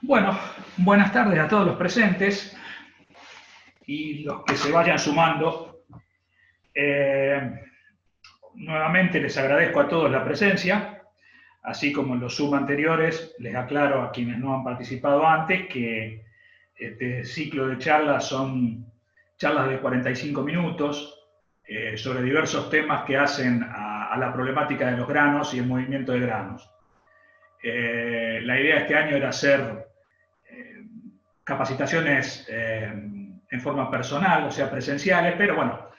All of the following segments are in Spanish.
Bueno, buenas tardes a todos los presentes y los que se vayan sumando. Nuevamente les agradezco a todos la presencia, así como en los Zoom anteriores, les aclaro a quienes no han participado antes que este ciclo de charlas son charlas de 45 minutos sobre diversos temas que hacen a la problemática de los granos y el movimiento de granos. La idea de este año era hacer capacitaciones en forma personal, o sea, presenciales, pero bueno,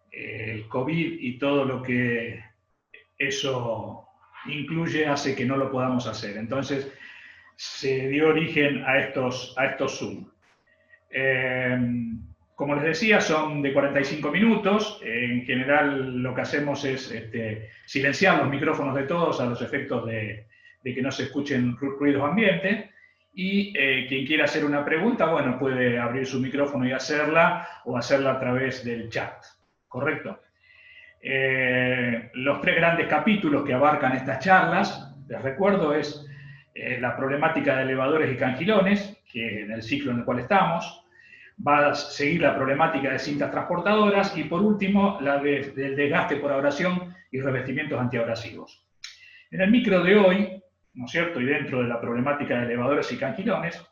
el COVID y todo lo que eso incluye hace que no lo podamos hacer. Entonces, se dio origen a estos Zoom. Como les decía, son de 45 minutos. En general, lo que hacemos es silenciar los micrófonos de todos a los efectos de que no se escuchen ruidos ambientes. Y quien quiera hacer una pregunta, bueno, puede abrir su micrófono y hacerla, o hacerla a través del chat. ¿Correcto? Los tres grandes capítulos que abarcan estas charlas, les recuerdo, es la problemática de elevadores y cangilones, que en el ciclo en el cual estamos. Va a seguir la problemática de cintas transportadoras y, por último, la del desgaste por abrasión y revestimientos antiabrasivos. En el micro de hoy, ¿no es cierto?, y dentro de la problemática de elevadores y cangilones,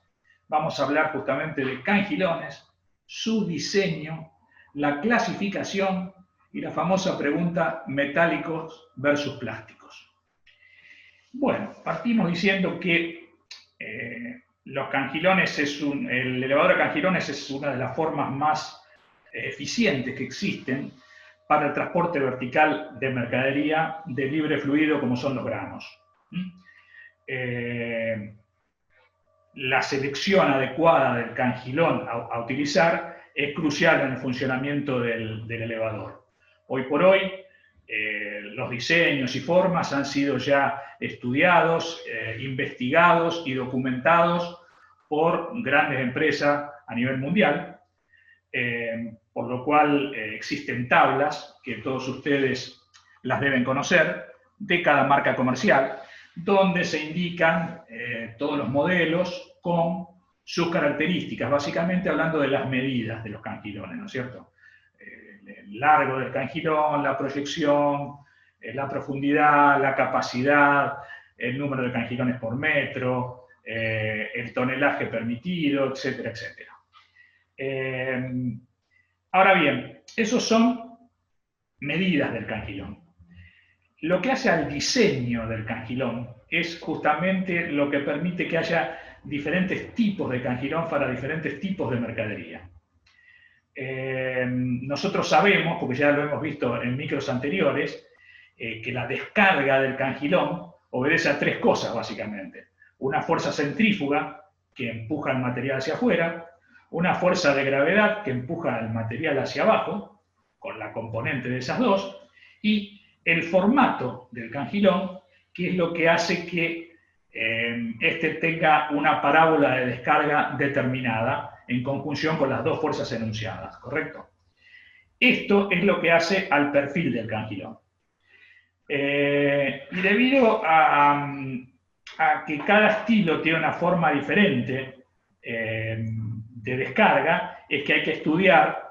vamos a hablar justamente de cangilones, su diseño, la clasificación y la famosa pregunta metálicos versus plásticos. Bueno, partimos diciendo que los cangilones el elevador a cangilones es una de las formas más eficientes que existen para el transporte vertical de mercadería de libre fluido como son los granos. La selección adecuada del cangilón a utilizar es crucial en el funcionamiento del elevador. Hoy por hoy, los diseños y formas han sido ya estudiados, investigados y documentados por grandes empresas a nivel mundial, por lo cual existen tablas que todos ustedes las deben conocer de cada marca comercial, donde se indican todos los modelos con sus características, básicamente hablando de las medidas de los cangilones, ¿no es cierto? El largo del cangilón, la proyección, la profundidad, la capacidad, el número de cangilones por metro, el tonelaje permitido, etcétera, etcétera. Ahora bien, esos son medidas del cangilón. Lo que hace al diseño del cangilón es justamente lo que permite que haya diferentes tipos de cangilón para diferentes tipos de mercadería. Nosotros sabemos, porque ya lo hemos visto en micros anteriores, que la descarga del cangilón obedece a tres cosas básicamente. Una fuerza centrífuga que empuja el material hacia afuera, una fuerza de gravedad que empuja el material hacia abajo, con la componente de esas dos, y el formato del cangilón, que es lo que hace que este tenga una parábola de descarga determinada en conjunción con las dos fuerzas enunciadas, ¿correcto? Esto es lo que hace al perfil del cangilón. Y debido a que cada estilo tiene una forma diferente de descarga, es que hay que estudiar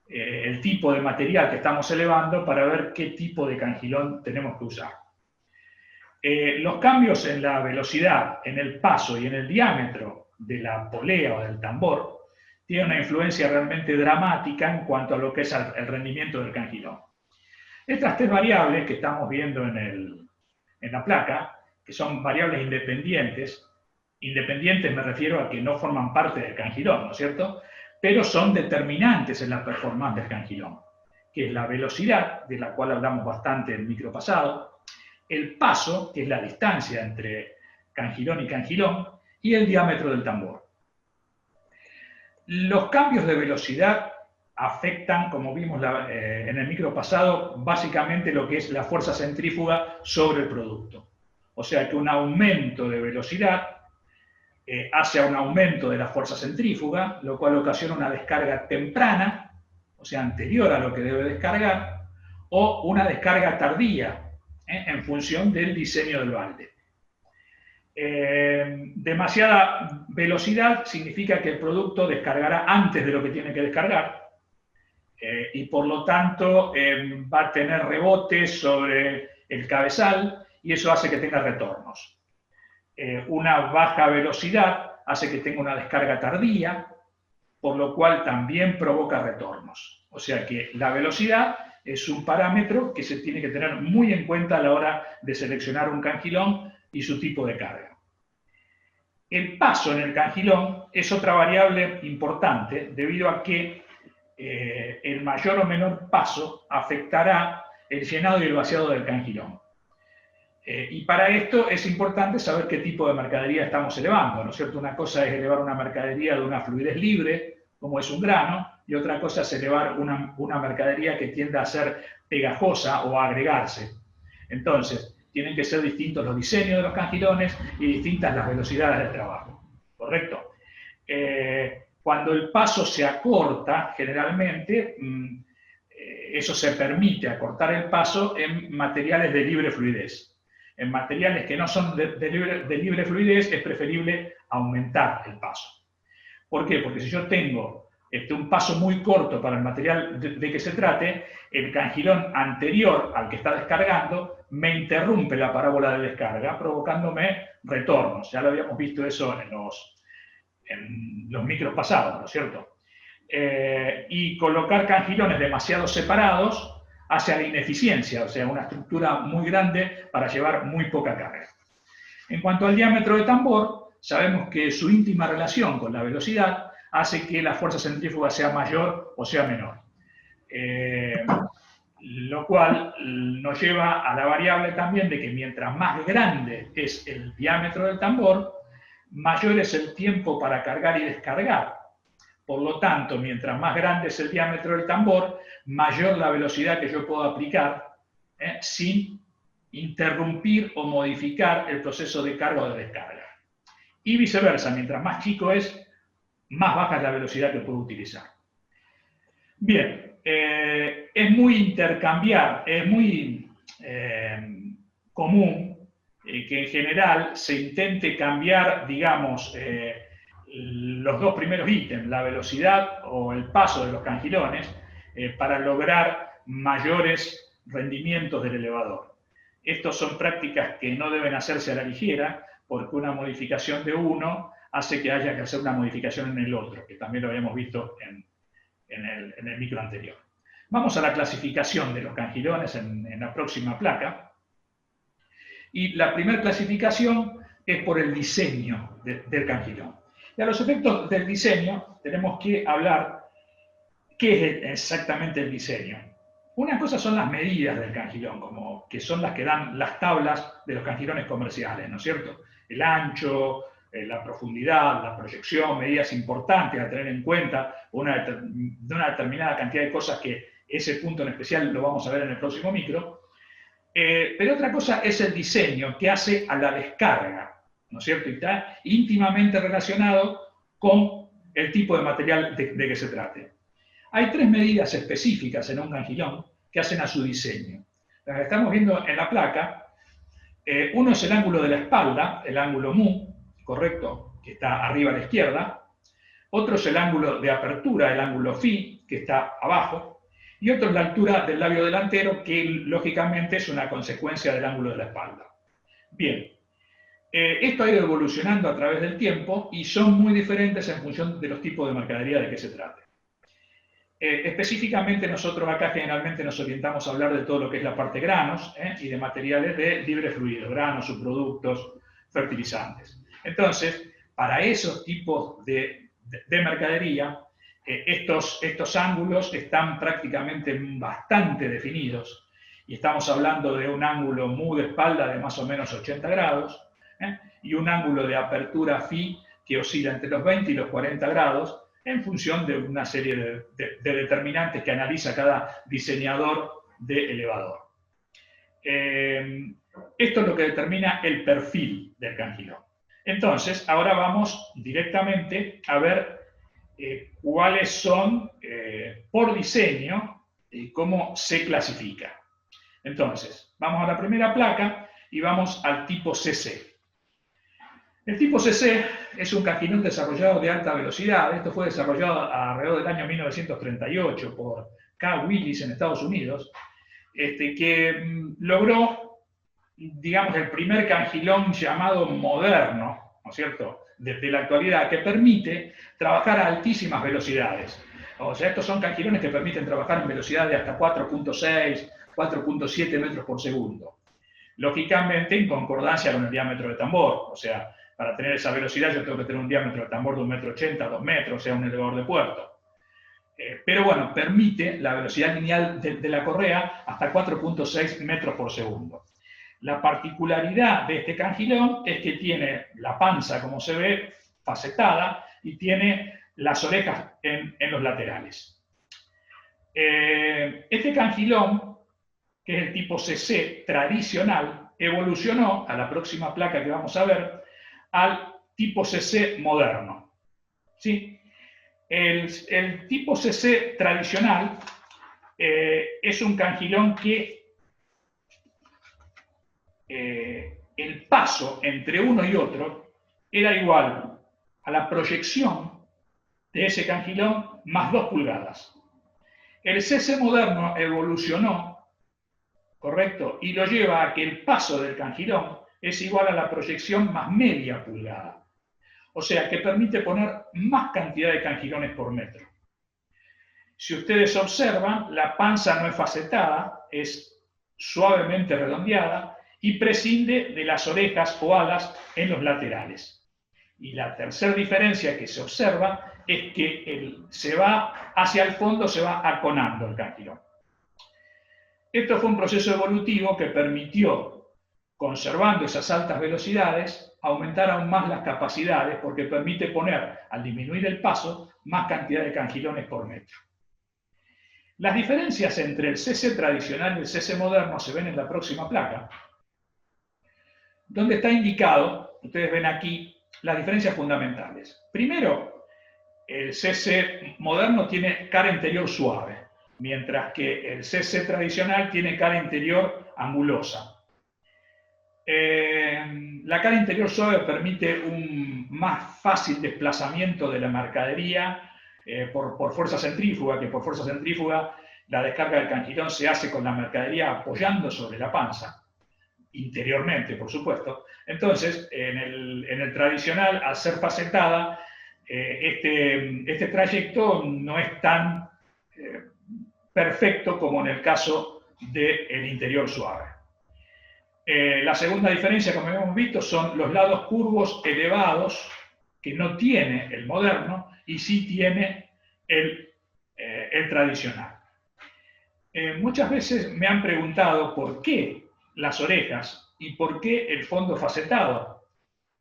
el tipo de material que estamos elevando para ver qué tipo de cangilón tenemos que usar. Los cambios en la velocidad, en el paso y en el diámetro de la polea o del tambor tienen una influencia realmente dramática en cuanto a lo que es el rendimiento del cangilón. Estas tres variables que estamos viendo en la placa, que son variables independientes me refiero a que no forman parte del cangilón, ¿no es cierto?, pero son determinantes en la performance del cangilón, que es la velocidad, de la cual hablamos bastante en el micro pasado, el paso, que es la distancia entre cangilón y cangilón, y el diámetro del tambor. Los cambios de velocidad afectan, como vimos en el micro pasado, básicamente lo que es la fuerza centrífuga sobre el producto. O sea que un aumento de velocidad hace a un aumento de la fuerza centrífuga, lo cual ocasiona una descarga temprana, o sea, anterior a lo que debe descargar, o una descarga tardía, en función del diseño del balde. Demasiada velocidad significa que el producto descargará antes de lo que tiene que descargar y por lo tanto va a tener rebotes sobre el cabezal y eso hace que tenga retornos. Una baja velocidad hace que tenga una descarga tardía, por lo cual también provoca retornos. O sea que la velocidad es un parámetro que se tiene que tener muy en cuenta a la hora de seleccionar un cangilón y su tipo de carga. El paso en el cangilón es otra variable importante debido a que el mayor o menor paso afectará el llenado y el vaciado del cangilón. Y para esto es importante saber qué tipo de mercadería estamos elevando, ¿no es cierto? Una cosa es elevar una mercadería de una fluidez libre, como es un grano, y otra cosa es elevar una mercadería que tiende a ser pegajosa o a agregarse. Entonces, tienen que ser distintos los diseños de los cangilones y distintas las velocidades de trabajo, ¿correcto? Cuando el paso se acorta, generalmente, eso se permite acortar el paso en materiales de libre fluidez. En materiales que no son de libre fluidez es preferible aumentar el paso. ¿Por qué? Porque si yo tengo un paso muy corto para el material de que se trate, el cangilón anterior al que está descargando me interrumpe la parábola de descarga, provocándome retornos. Ya lo habíamos visto eso en los micros pasados, ¿no es cierto? Y colocar cangilones demasiado separados hacia la ineficiencia, o sea, una estructura muy grande para llevar muy poca carga. En cuanto al diámetro de tambor, sabemos que su íntima relación con la velocidad hace que la fuerza centrífuga sea mayor o sea menor. Lo cual nos lleva a la variable también de que mientras más grande es el diámetro del tambor, mayor es el tiempo para cargar y descargar. Por lo tanto, mientras más grande es el diámetro del tambor, mayor la velocidad que yo puedo aplicar sin interrumpir o modificar el proceso de carga o de descarga. Y viceversa, mientras más chico es, más baja es la velocidad que puedo utilizar. Bien, es muy intercambiar, es muy común que en general se intente cambiar, digamos, los dos primeros ítems, la velocidad o el paso de los cangilones, para lograr mayores rendimientos del elevador. Estas son prácticas que no deben hacerse a la ligera, porque una modificación de uno hace que haya que hacer una modificación en el otro, que también lo habíamos visto en el micro anterior. Vamos a la clasificación de los cangilones en la próxima placa. Y la primera clasificación es por el diseño del cangilón. Y a los efectos del diseño tenemos que hablar qué es exactamente el diseño. Una cosa son las medidas del cangilón, que son las que dan las tablas de los cangilones comerciales, ¿no es cierto? El ancho, la profundidad, la proyección, medidas importantes a tener en cuenta, de una determinada cantidad de cosas que ese punto en especial lo vamos a ver en el próximo micro. Pero otra cosa es el diseño que hace a la descarga, ¿no es cierto? Y está íntimamente relacionado con el tipo de material de que se trate. Hay tres medidas específicas en un cangilón que hacen a su diseño. Las que estamos viendo en la placa, uno es el ángulo de la espalda, el ángulo mu, ¿correcto? Que está arriba a la izquierda. Otro es el ángulo de apertura, el ángulo phi, que está abajo. Y otro es la altura del labio delantero, que lógicamente es una consecuencia del ángulo de la espalda. Bien, esto ha ido evolucionando a través del tiempo y son muy diferentes en función de los tipos de mercadería de que se trate. Específicamente nosotros acá generalmente nos orientamos a hablar de todo lo que es la parte granos y de materiales de libre fluido, granos, subproductos, fertilizantes. Entonces, para esos tipos de mercadería, estos ángulos están prácticamente bastante definidos y estamos hablando de un ángulo mu de espalda de más o menos 80 grados y un ángulo de apertura phi que oscila entre los 20 y los 40 grados en función de una serie de determinantes que analiza cada diseñador de elevador. Esto es lo que determina el perfil del cangilón. Entonces, ahora vamos directamente a ver cuáles son, por diseño, cómo se clasifica. Entonces, vamos a la primera placa y vamos al tipo CC. El tipo CC es un cangilón desarrollado de alta velocidad. Esto fue desarrollado alrededor del año 1938 por K. Willis en Estados Unidos, que logró, digamos, el primer cangilón llamado moderno, ¿no es cierto?, desde la actualidad, que permite trabajar a altísimas velocidades. O sea, estos son cangilones que permiten trabajar en velocidad de hasta 4.6, 4.7 metros por segundo. Lógicamente, en concordancia con el diámetro de tambor. O sea, para tener esa velocidad yo tengo que tener un diámetro de tambor de 1,80 m, 2 metros, o sea, un elevador de puerto. Pero bueno, permite la velocidad lineal de la correa hasta 4.6 metros por segundo. La particularidad de este cangilón es que tiene la panza, como se ve, facetada y tiene las orejas en los laterales. Este cangilón, que es el tipo CC tradicional, evolucionó a la próxima placa que vamos a ver al tipo CC moderno. ¿Sí? El tipo CC tradicional es un cangilón que el paso entre uno y otro era igual a la proyección de ese cangilón más 2 pulgadas. El CC moderno evolucionó, ¿correcto? Y lo lleva a que el paso del cangilón es igual a la proyección más media pulgada. O sea, que permite poner más cantidad de cangilones por metro. Si ustedes observan, la panza no es facetada, es suavemente redondeada y prescinde de las orejas o alas en los laterales. Y la tercera diferencia que se observa es que se va hacia el fondo, se va aconando el cangilón. Esto fue un proceso evolutivo que permitió, conservando esas altas velocidades, aumentar aún más las capacidades porque permite poner, al disminuir el paso, más cantidad de cangilones por metro. Las diferencias entre el CC tradicional y el CC moderno se ven en la próxima placa, donde está indicado, ustedes ven aquí, las diferencias fundamentales. Primero, el CC moderno tiene cara interior suave, mientras que el CC tradicional tiene cara interior angulosa. La cara interior suave permite un más fácil desplazamiento de la mercadería por fuerza centrífuga, que por fuerza centrífuga la descarga del cangilón se hace con la mercadería apoyando sobre la panza, interiormente, por supuesto. Entonces, en el tradicional, al ser facetada, este trayecto no es tan perfecto como en el caso del interior suave. La segunda diferencia, como hemos visto, son los lados curvos elevados, que no tiene el moderno y sí tiene el tradicional. Muchas veces me han preguntado por qué las orejas y por qué el fondo facetado,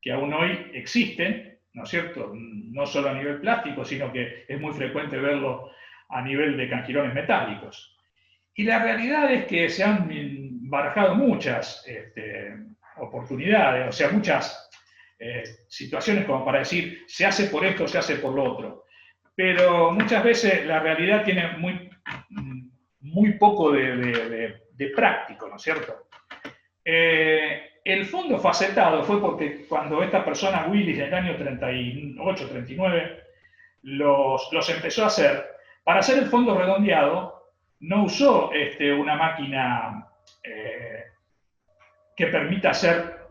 que aún hoy existen, ¿no es cierto? No solo a nivel plástico, sino que es muy frecuente verlo a nivel de cangilones metálicos. Y la realidad es que se han barajado muchas oportunidades, o sea, muchas situaciones como para decir, se hace por esto, se hace por lo otro. Pero muchas veces la realidad tiene muy poco de práctico, ¿no es cierto? El fondo facetado fue porque cuando esta persona, Willis, en el año 38, 39, los empezó a hacer. Para hacer el fondo redondeado, no usó una máquina que permita hacer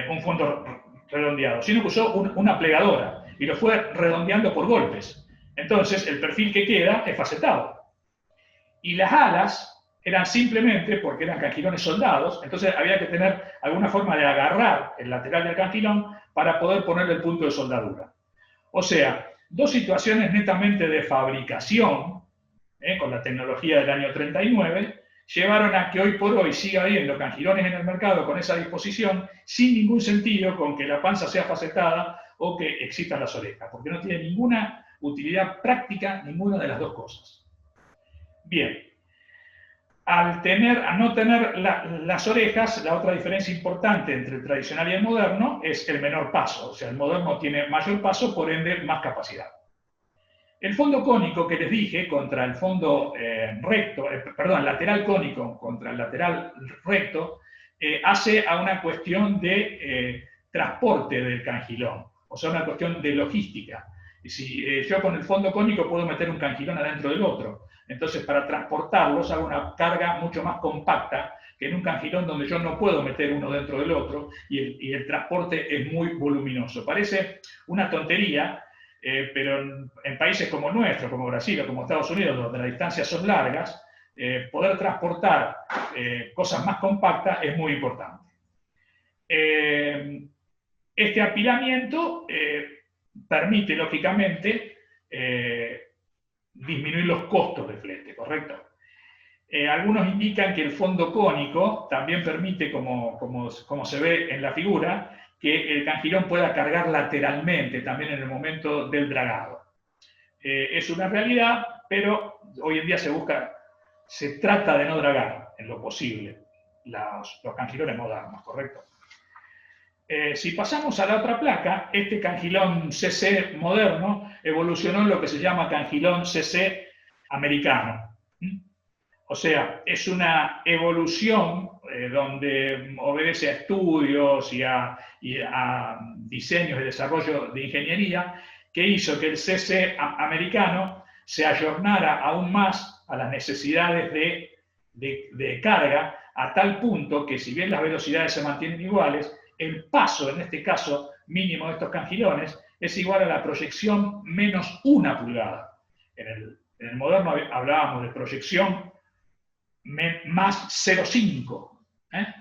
un fondo redondeado, sino que usó una plegadora y lo fue redondeando por golpes. Entonces, el perfil que queda es facetado. Y las alas eran simplemente porque eran cangilones soldados, entonces había que tener alguna forma de agarrar el lateral del cangilón para poder ponerle el punto de soldadura. O sea, dos situaciones netamente de fabricación, con la tecnología del año 39, llevaron a que hoy por hoy siga habiendo cangilones en el mercado con esa disposición, sin ningún sentido con que la panza sea facetada o que existan las orejas, porque no tiene ninguna utilidad práctica ninguna de las dos cosas. Bien, al no tener las orejas, la otra diferencia importante entre el tradicional y el moderno es el menor paso, o sea, el moderno tiene mayor paso, por ende, más capacidad. El fondo cónico que les dije contra el fondo lateral cónico contra el lateral recto, hace a una cuestión de transporte del cangilón, o sea, una cuestión de logística. Y si yo con el fondo cónico puedo meter un cangilón adentro del otro, entonces para transportarlos hago una carga mucho más compacta que en un cangilón donde yo no puedo meter uno dentro del otro y el transporte es muy voluminoso. Parece una tontería, pero en países como nuestro, como Brasil o como Estados Unidos, donde las distancias son largas, poder transportar cosas más compactas es muy importante. Este apilamiento permite, lógicamente, disminuir los costos de flete, ¿correcto? Algunos indican que el fondo cónico también permite, como se ve en la figura, que el cangilón pueda cargar lateralmente también en el momento del dragado. Es una realidad, pero hoy en día se trata de no dragar en lo posible los cangilones modernos, ¿correcto? Si pasamos a la otra placa, este cangilón CC moderno evolucionó en lo que se llama cangilón CC americano. O sea, es una evolución donde obedece a estudios y a diseños y desarrollo de ingeniería que hizo que el CC americano se ayornara aún más a las necesidades de carga, a tal punto que si bien las velocidades se mantienen iguales, el paso, en este caso mínimo de estos cangilones, es igual a la proyección menos 1 pulgada. En el moderno hablábamos de proyección más 0,5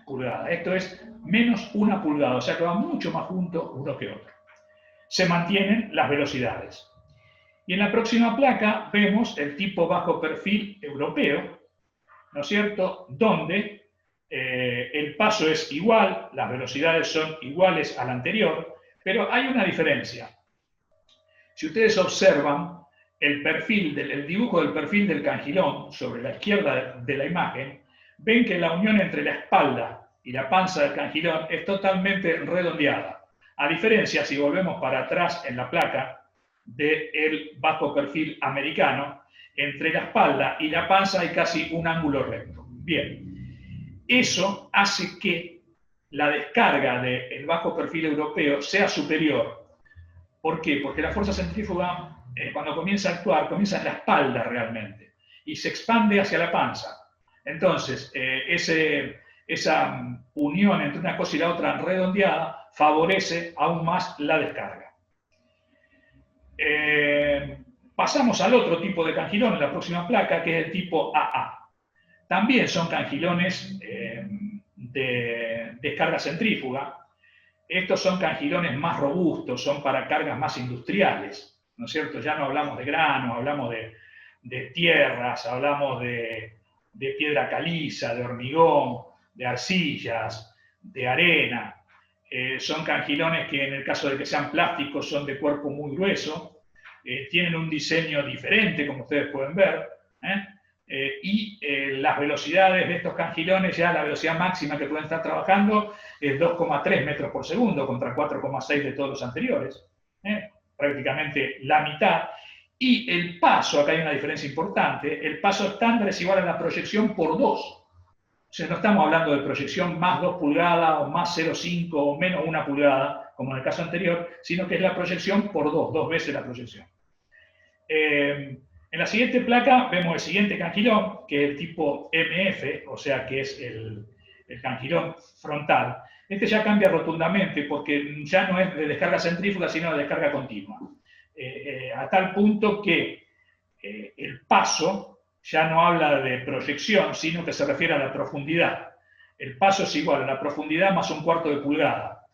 pulgada. Esto es menos 1 pulgada, o sea que va mucho más junto uno que otro. Se mantienen las velocidades. Y en la próxima placa vemos el tipo bajo perfil europeo, ¿no es cierto?, donde el paso es igual, las velocidades son iguales al anterior, pero hay una diferencia. Si ustedes observan el dibujo del perfil del cangilón sobre la izquierda de la imagen, ven que la unión entre la espalda y la panza del cangilón es totalmente redondeada. A diferencia, si volvemos para atrás en la placa del bajo perfil americano, entre la espalda y la panza hay casi un ángulo recto. Bien, eso hace que la descarga del bajo perfil europeo sea superior. ¿Por qué? Porque la fuerza centrífuga, cuando comienza a actuar, comienza en la espalda realmente y se expande hacia la panza. Entonces, esa unión entre una cosa y la otra redondeada favorece aún más la descarga. Pasamos al otro tipo de cangilón en la próxima placa, que es el tipo AA. También son cangilones de descarga centrífuga. Estos son cangilones más robustos, son para cargas más industriales, ¿no es cierto? Ya no hablamos de granos, hablamos de tierras, hablamos de piedra caliza, de hormigón, de arcillas, de arena. Son cangilones que en el caso de que sean plásticos son de cuerpo muy grueso, tienen un diseño diferente, como ustedes pueden ver, y las velocidades de estos cangilones, ya la velocidad máxima que pueden estar trabajando es 2,3 metros por segundo contra 4,6 de todos los anteriores, prácticamente la mitad. Y el paso, acá hay una diferencia importante, el paso estándar es igual a la proyección por 2. O sea, no estamos hablando de proyección más 2 pulgadas o más 0,5 o menos 1 pulgada, como en el caso anterior, sino que es la proyección por 2 veces la proyección. En la siguiente placa vemos el siguiente cangilón, que es el tipo MF, o sea que es el cangilón frontal. Este ya cambia rotundamente porque ya no es de descarga centrífuga, sino de descarga continua. A tal punto que el paso ya no habla de proyección, sino que se refiere a la profundidad. El paso es igual a la profundidad más 1/4 de pulgada.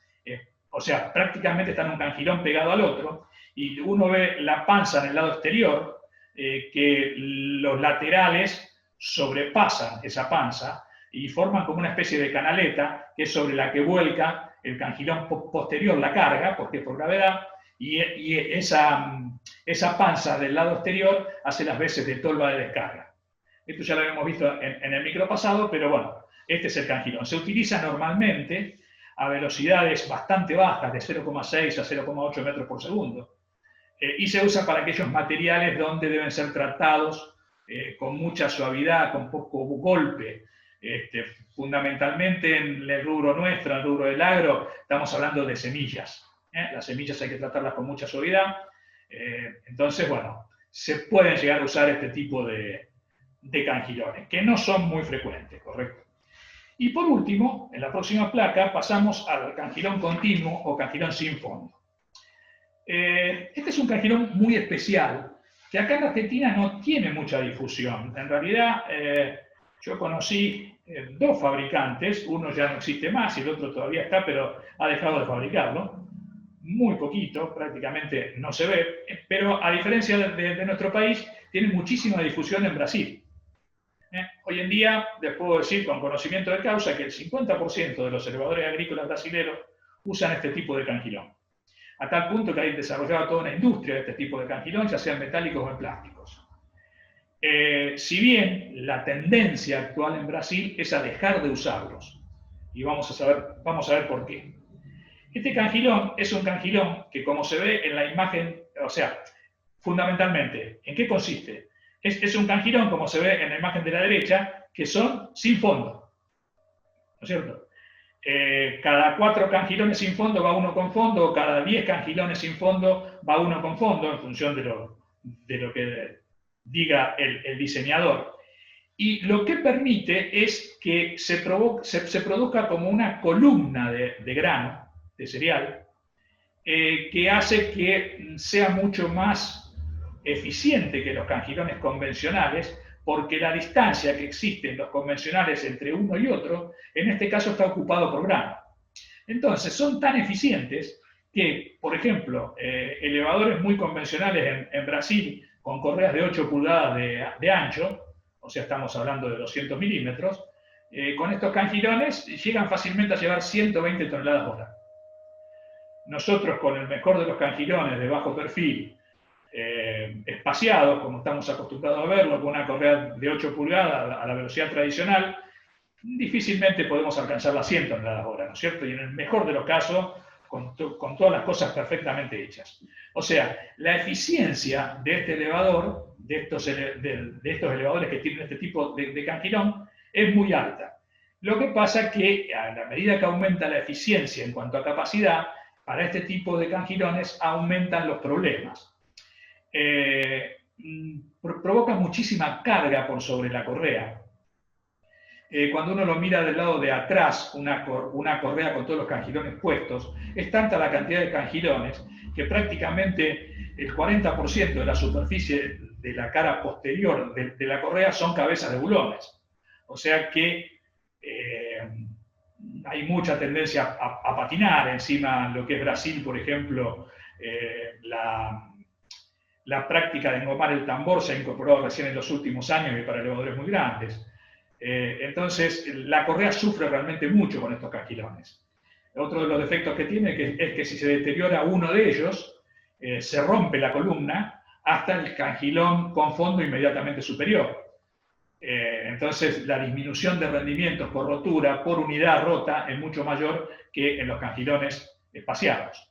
O sea, prácticamente está en un cangilón pegado al otro, y uno ve la panza en el lado exterior, que los laterales sobrepasan esa panza y forman como una especie de canaleta que es sobre la que vuelca el cangilón posterior la carga, porque es por gravedad, y esa panza del lado exterior hace las veces de tolva de descarga. Esto ya lo habíamos visto en el micro pasado, pero bueno, este es el cangilón. Se utiliza normalmente a velocidades bastante bajas, de 0,6 a 0,8 metros por segundo. Y se usa para aquellos materiales donde deben ser tratados con mucha suavidad, con poco golpe. fundamentalmente en el rubro nuestro, en el rubro del agro, estamos hablando de semillas. Las semillas hay que tratarlas con mucha suavidad. Entonces, bueno, se pueden llegar a usar este tipo de cangilones, que no son muy frecuentes, ¿correcto? Y por último, en la próxima placa pasamos al cangilón continuo o cangilón sin fondo. Este es un cangilón muy especial, que acá en Argentina no tiene mucha difusión. En realidad, yo conocí dos fabricantes, uno ya no existe más y el otro todavía está, pero ha dejado de fabricarlo. Muy poquito, prácticamente no se ve, pero a diferencia de nuestro país, tiene muchísima difusión en Brasil. Hoy en día, les puedo decir con conocimiento de causa que el 50% de los elevadores agrícolas brasileños usan este tipo de cangilón. A tal punto que hay desarrollado toda una industria de este tipo de cangilón, ya sean metálicos o en plásticos. Si bien la tendencia actual en Brasil es a dejar de usarlos, y vamos a ver por qué. Este cangilón es un cangilón que, como se ve en la imagen, o sea, fundamentalmente, ¿en qué consiste? Es un cangilón, como se ve en la imagen de la derecha, que son sin fondo, ¿no es cierto? Cada 4 cangilones sin fondo va uno con fondo, o cada 10 cangilones sin fondo va uno con fondo, en función de lo que diga el diseñador. Y lo que permite es que se produzca como una columna de grano, de cereal, que hace que sea mucho más eficiente que los cangilones convencionales, porque la distancia que existe en los convencionales entre uno y otro, en este caso está ocupado por grano. Entonces, son tan eficientes que, por ejemplo, elevadores muy convencionales en Brasil, con correas de 8 pulgadas de ancho, o sea, estamos hablando de 200 milímetros, con estos cangilones llegan fácilmente a llevar 120 toneladas hora. Nosotros, con el mejor de los cangilones de bajo perfil, espaciados, como estamos acostumbrados a verlo, con una correa de 8 pulgadas a la velocidad tradicional, difícilmente podemos alcanzar las 100 toneladas hora, ¿no es cierto? Y en el mejor de los casos, con todas las cosas perfectamente hechas. O sea, la eficiencia de este elevador, de estos elevadores que tienen este tipo de cangilón, es muy alta. Lo que pasa es que a la medida que aumenta la eficiencia en cuanto a capacidad, para este tipo de cangilones aumentan los problemas. Provoca muchísima carga por sobre la correa. Cuando uno lo mira del lado de atrás, una correa con todos los cangilones puestos, es tanta la cantidad de cangilones que prácticamente el 40% de la superficie de la cara posterior de la correa son cabezas de bulones. O sea que hay mucha tendencia a patinar. Encima, lo que es Brasil, por ejemplo, la práctica de engomar el tambor se ha incorporado recién en los últimos años y para elevadores muy grandes. Entonces, la correa sufre realmente mucho con estos cangilones. Otro de los defectos que tiene es que si se deteriora uno de ellos, se rompe la columna hasta el cangilón con fondo inmediatamente superior. Entonces, la disminución de rendimientos por rotura, por unidad rota, es mucho mayor que en los cangilones espaciados.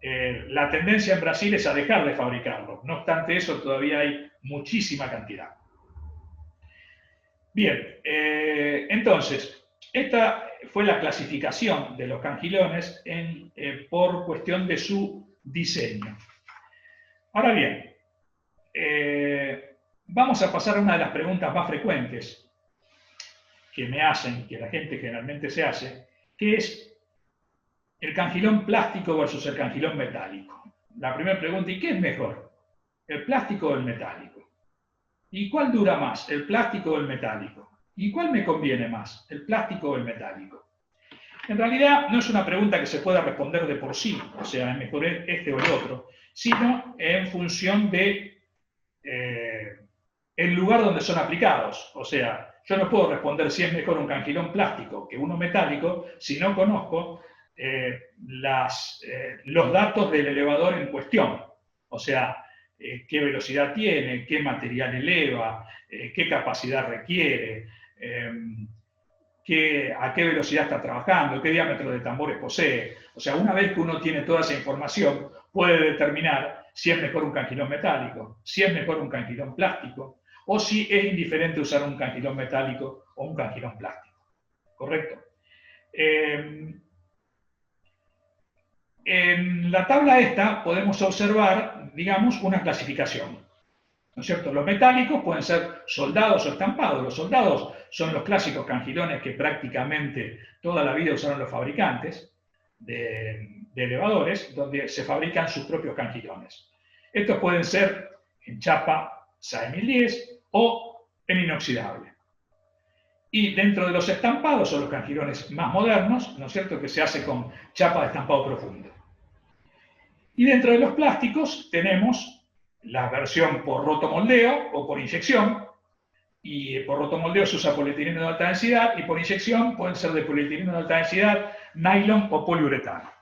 La tendencia en Brasil es a dejar de fabricarlo. No obstante eso, todavía hay muchísima cantidad. Bien, entonces, esta fue la clasificación de los cangilones por cuestión de su diseño. Ahora bien, vamos a pasar a una de las preguntas más frecuentes que me hacen, que la gente generalmente se hace, que es el cangilón plástico versus el cangilón metálico. La primera pregunta, ¿y qué es mejor? ¿El plástico o el metálico? ¿Y cuál dura más, el plástico o el metálico? ¿Y cuál me conviene más, el plástico o el metálico? En realidad no es una pregunta que se pueda responder de por sí, o sea, es mejor este o el otro, sino en función de el lugar donde son aplicados. O sea, yo no puedo responder si es mejor un cangilón plástico que uno metálico si no conozco los datos del elevador en cuestión. O sea, qué velocidad tiene, qué material eleva, qué capacidad requiere, a qué velocidad está trabajando, qué diámetro de tambores posee. O sea, una vez que uno tiene toda esa información, puede determinar si es mejor un cangilón metálico, si es mejor un cangilón plástico, o si es indiferente usar un cangilón metálico o un cangilón plástico. ¿correcto? En la tabla esta podemos observar, digamos, una clasificación, ¿no es cierto? Los metálicos pueden ser soldados o estampados. Los soldados son los clásicos cangilones que prácticamente toda la vida usaron los fabricantes de elevadores, donde se fabrican sus propios cangilones. Estos pueden ser en chapa SAE 1010 o en inoxidable. Y dentro de los estampados, son los cangilones más modernos, ¿no es cierto?, que se hace con chapa de estampado profundo. Y dentro de los plásticos tenemos la versión por rotomoldeo o por inyección, y por rotomoldeo se usa polietileno de alta densidad, y por inyección pueden ser de polietileno de alta densidad, nylon o poliuretano.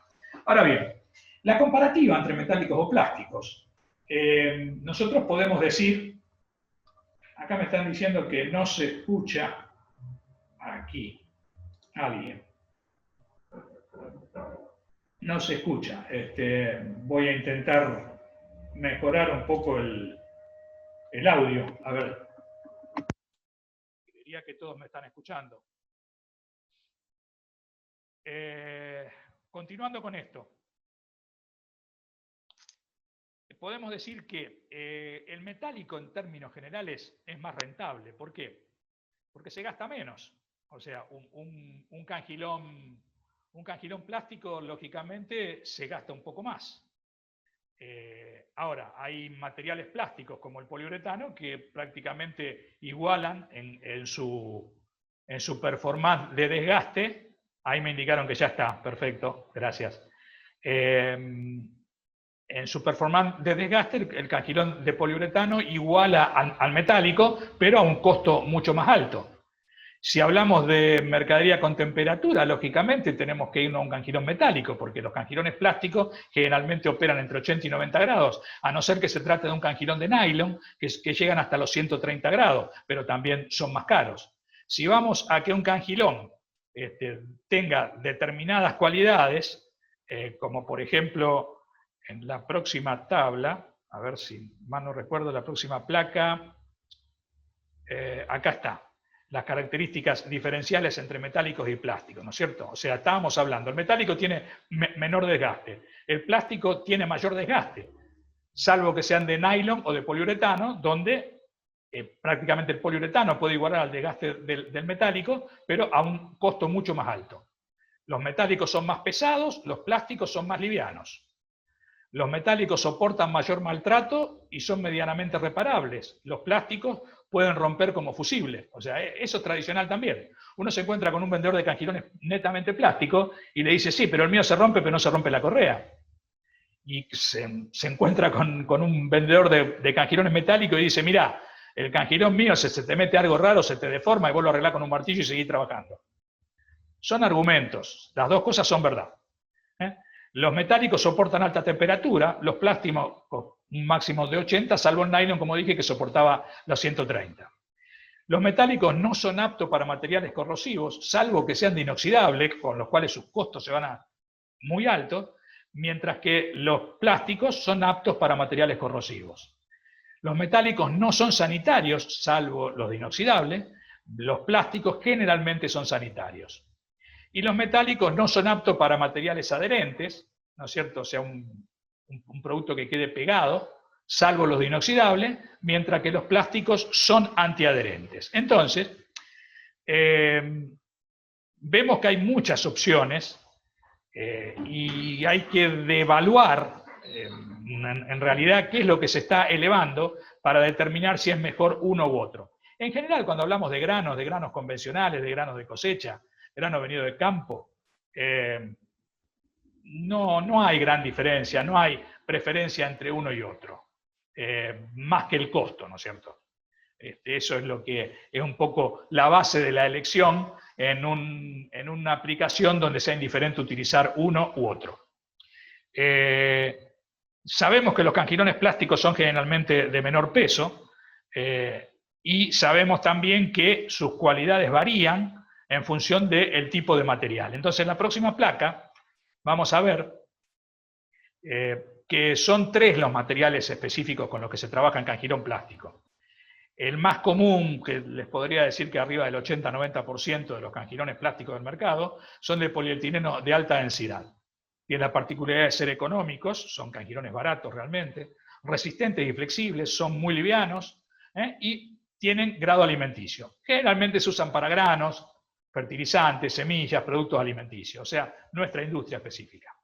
Ahora bien, la comparativa entre metálicos o plásticos. Nosotros podemos decir, acá me están diciendo que no se escucha aquí alguien. No se escucha. Voy a intentar mejorar un poco el audio. A ver. Diría que todos me están escuchando. Continuando con esto. Podemos decir que el metálico en términos generales es más rentable. ¿Por qué? Porque se gasta menos. O sea, un cangilón plástico, lógicamente, se gasta un poco más. Ahora, hay materiales plásticos como el poliuretano que prácticamente igualan en su performance de desgaste. Ahí me indicaron que ya está, perfecto, gracias. En su performance de desgaste, el cangilón de poliuretano iguala al metálico, pero a un costo mucho más alto. Si hablamos de mercadería con temperatura, lógicamente tenemos que irnos a un cangilón metálico, porque los cangilones plásticos generalmente operan entre 80 y 90 grados, a no ser que se trate de un cangilón de nylon, que llegan hasta los 130 grados, pero también son más caros. Si vamos a que un cangilón tenga determinadas cualidades, como por ejemplo en la próxima tabla, a ver si mal no recuerdo, la próxima placa, acá está. Las características diferenciales entre metálicos y plásticos, ¿no es cierto? O sea, estábamos hablando, el metálico tiene menor desgaste, el plástico tiene mayor desgaste, salvo que sean de nylon o de poliuretano, donde prácticamente el poliuretano puede igualar al desgaste del metálico, pero a un costo mucho más alto. Los metálicos son más pesados, los plásticos son más livianos. Los metálicos soportan mayor maltrato y son medianamente reparables. Los plásticos pueden romper como fusible. O sea, eso es tradicional también. Uno se encuentra con un vendedor de cangilones netamente plástico y le dice, sí, pero el mío se rompe, pero no se rompe la correa. Y se encuentra con un vendedor de cangilones metálicos y dice, mira, el cangilón mío, se te mete algo raro, se te deforma y vos lo arreglás con un martillo y seguís trabajando. Son argumentos. Las dos cosas son verdad. Los metálicos soportan alta temperatura, los plásticos un máximo de 80, salvo el nylon, como dije, que soportaba los 130. Los metálicos no son aptos para materiales corrosivos, salvo que sean de inoxidable, con los cuales sus costos se van a muy altos, mientras que los plásticos son aptos para materiales corrosivos. Los metálicos no son sanitarios, salvo los de inoxidable, los plásticos generalmente son sanitarios. Y los metálicos no son aptos para materiales adherentes, ¿no es cierto? O sea, un producto que quede pegado, salvo los de inoxidable, mientras que los plásticos son antiadherentes. Entonces, vemos que hay muchas opciones y hay que evaluar en realidad qué es lo que se está elevando para determinar si es mejor uno u otro. En general, cuando hablamos de granos convencionales, de granos de cosecha, grano venido de campo, no hay gran diferencia, no hay preferencia entre uno y otro, más que el costo, ¿no es cierto? Eso es lo que es un poco la base de la elección en una aplicación donde sea indiferente utilizar uno u otro. Sabemos que los cangilones plásticos son generalmente de menor peso y sabemos también que sus cualidades varían en función del tipo de material. Entonces, en la próxima placa vamos a ver que son 3 los materiales específicos con los que se trabaja en cangilón plástico. El más común, que les podría decir que arriba del 80-90% de los cangilones plásticos del mercado, son de polietileno de alta densidad. Tienen la particularidad de ser económicos, son cangilones baratos realmente, resistentes y flexibles, son muy livianos y tienen grado alimenticio. Generalmente se usan para granos, fertilizantes, semillas, productos alimenticios, o sea, nuestra industria específica.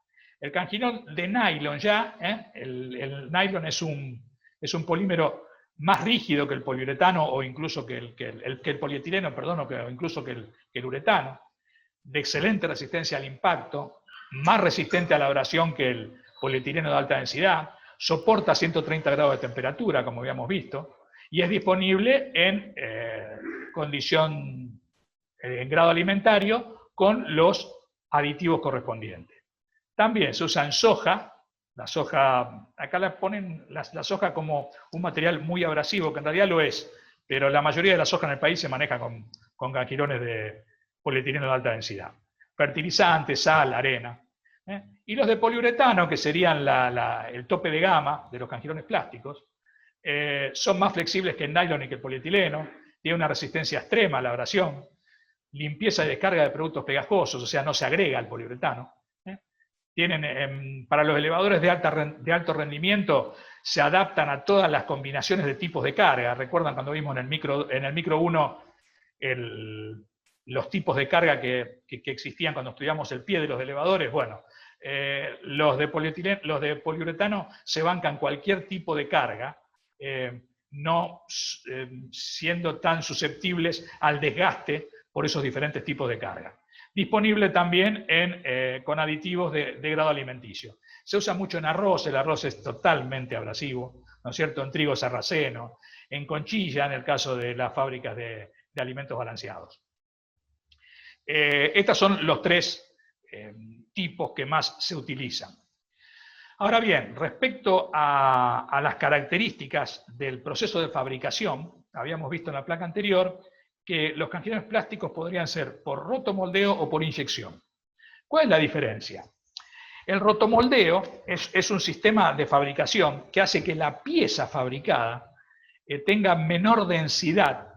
El cangilón de nylon ya, el nylon es un polímero más rígido que el poliuretano o incluso que el polietileno, perdón, o incluso que el uretano, de excelente resistencia al impacto, más resistente a la abrasión que el polietileno de alta densidad, soporta 130 grados de temperatura, como habíamos visto, y es disponible en condición, en grado alimentario, con los aditivos correspondientes. También se usa en soja. La soja, acá la ponen la soja como un material muy abrasivo, que en realidad lo es, pero la mayoría de la soja en el país se maneja con cangilones de polietileno de alta densidad. Fertilizantes, sal, arena. Y los de poliuretano, que serían el tope de gama de los cangilones plásticos, son más flexibles que el nylon y que el polietileno, tienen una resistencia extrema a la abrasión, limpieza y descarga de productos pegajosos, o sea, no se agrega al poliuretano. Tienen, para los elevadores de alto rendimiento, se adaptan a todas las combinaciones de tipos de carga. ¿Recuerdan cuando vimos en el micro 1 los tipos de carga que existían cuando estudiamos el pie de los elevadores? Bueno, los de poliuretano se bancan cualquier tipo de carga, no siendo tan susceptibles al desgaste por esos diferentes tipos de carga. Disponible también con aditivos de grado alimenticio. Se usa mucho en arroz, el arroz es totalmente abrasivo, ¿no es cierto? En trigo sarraceno, en conchilla, en el caso de las fábricas de alimentos balanceados. Estos son los tres tipos que más se utilizan. Ahora bien, respecto a las características del proceso de fabricación, habíamos visto en la placa anterior que los cangilones plásticos podrían ser por rotomoldeo o por inyección. ¿Cuál es la diferencia? El rotomoldeo es un sistema de fabricación que hace que la pieza fabricada tenga menor densidad